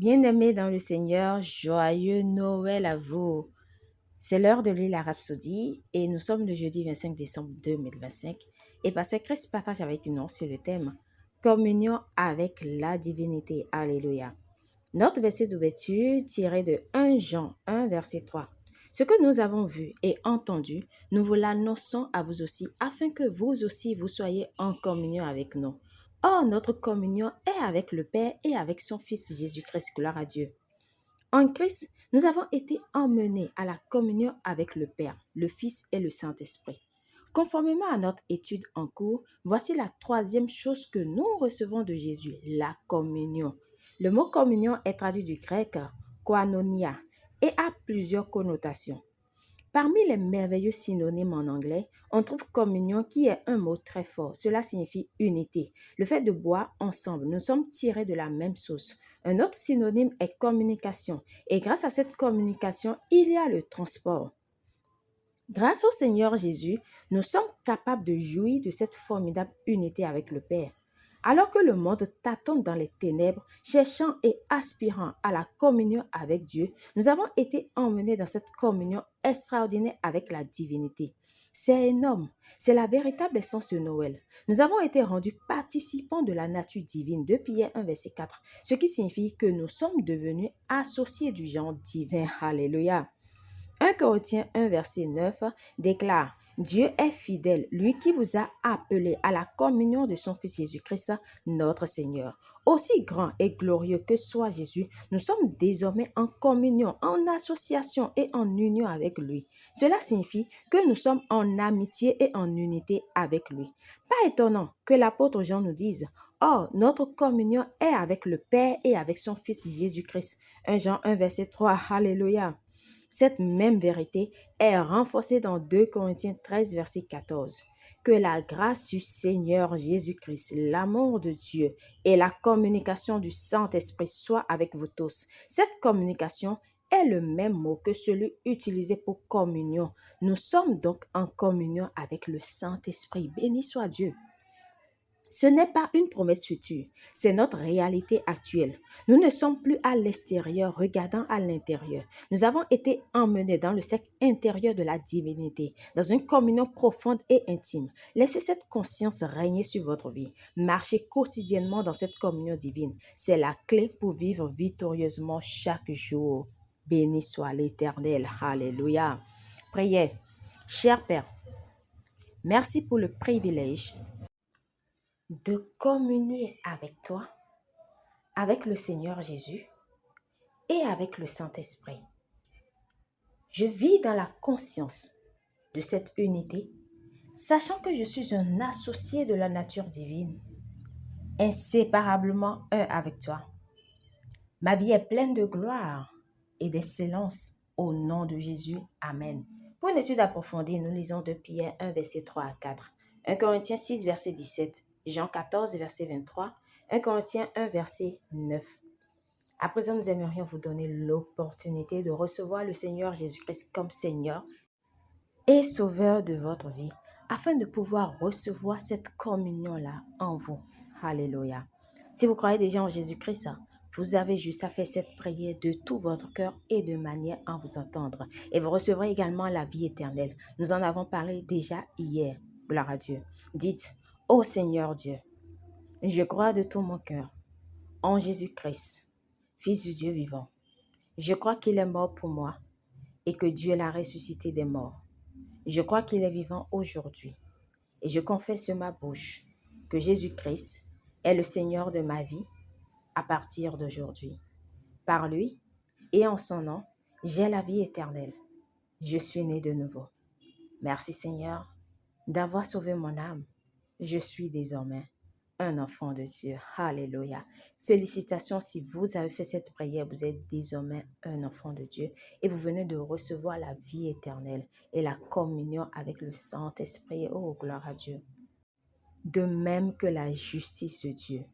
Bien-aimés dans le Seigneur, joyeux Noël à vous. C'est l'heure de lire la Rhapsodie et nous sommes le jeudi 25 décembre 2025 et Pasteur Chris partage avec nous sur le thème Communion avec la divinité. Alléluia. Notre verset d'ouverture tiré de 1 Jean 1 verset 3. Ce que nous avons vu et entendu, nous vous l'annonçons à vous aussi, afin que vous aussi vous soyez en communion avec nous. Or, notre communion est avec le Père et avec son Fils Jésus-Christ. Gloire à Dieu. En Christ, nous avons été emmenés à la communion avec le Père, le Fils et le Saint-Esprit. Conformément à notre étude en cours, voici la troisième chose que nous recevons de Jésus, la communion. Le mot communion est traduit du grec koinonia et a plusieurs connotations. Parmi les merveilleux synonymes en anglais, on trouve communion qui est un mot très fort. Cela signifie unité. Le fait de boire ensemble, nous sommes tirés de la même source. Un autre synonyme est communication. Et grâce à cette communication, il y a le transport. Grâce au Seigneur Jésus, nous sommes capables de jouir de cette formidable unité avec le Père. Alors que le monde tâtonne dans les ténèbres, cherchant et aspirant à la communion avec Dieu, nous avons été emmenés dans cette communion extraordinaire avec la divinité. C'est énorme, c'est la véritable essence de Noël. Nous avons été rendus participants de la nature divine, de Pierre 1 verset 4, ce qui signifie que nous sommes devenus associés du genre divin. Alléluia. 1 Corinthiens 1 verset 9 déclare « Dieu est fidèle, lui qui vous a appelé à la communion de son Fils Jésus-Christ, notre Seigneur. Aussi grand et glorieux que soit Jésus, nous sommes désormais en communion, en association et en union avec lui. Cela signifie que nous sommes en amitié et en unité avec lui. Pas étonnant que l'apôtre Jean nous dise « Or, notre communion est avec le Père et avec son Fils Jésus-Christ. » 1 Jean 1 verset 3. Alléluia. Cette même vérité est renforcée dans 2 Corinthiens 13, verset 14. Que la grâce du Seigneur Jésus-Christ, l'amour de Dieu et la communication du Saint-Esprit soient avec vous tous. Cette communication est le même mot que celui utilisé pour communion. Nous sommes donc en communion avec le Saint-Esprit. Béni soit Dieu. Ce n'est pas une promesse future, c'est notre réalité actuelle. Nous ne sommes plus à l'extérieur, regardant à l'intérieur. Nous avons été emmenés dans le cercle intérieur de la divinité, dans une communion profonde et intime. Laissez cette conscience régner sur votre vie. Marchez quotidiennement dans cette communion divine. C'est la clé pour vivre victorieusement chaque jour. Béni soit l'Éternel. Alléluia. Prière. Cher Père, merci pour le privilège de communier avec toi, avec le Seigneur Jésus et avec le Saint-Esprit. Je vis dans la conscience de cette unité, sachant que je suis un associé de la nature divine, inséparablement un avec toi. Ma vie est pleine de gloire et d'excellence au nom de Jésus. Amen. Pour une étude approfondie, nous lisons de Pierre 1, verset 3 à 4, 1 Corinthiens 6, verset 17, Jean 14, verset 23, 1 Corinthiens 1, verset 9. À présent, nous aimerions vous donner l'opportunité de recevoir le Seigneur Jésus-Christ comme Seigneur et Sauveur de votre vie, afin de pouvoir recevoir cette communion-là en vous. Alléluia. Si vous croyez déjà en Jésus-Christ, vous avez juste à faire cette prière de tout votre cœur et de manière à vous entendre. Et vous recevrez également la vie éternelle. Nous en avons parlé déjà hier. Gloire à Dieu. Dites, ô Seigneur Dieu, je crois de tout mon cœur en Jésus-Christ, Fils du Dieu vivant. Je crois qu'il est mort pour moi et que Dieu l'a ressuscité des morts. Je crois qu'il est vivant aujourd'hui et je confesse de ma bouche que Jésus-Christ est le Seigneur de ma vie à partir d'aujourd'hui. Par lui et en son nom, j'ai la vie éternelle. Je suis né de nouveau. Merci Seigneur d'avoir sauvé mon âme. Je suis désormais un enfant de Dieu. Alléluia. Félicitations si vous avez fait cette prière. Vous êtes désormais un enfant de Dieu et vous venez de recevoir la vie éternelle et la communion avec le Saint-Esprit. Oh, gloire à Dieu. De même que la justice de Dieu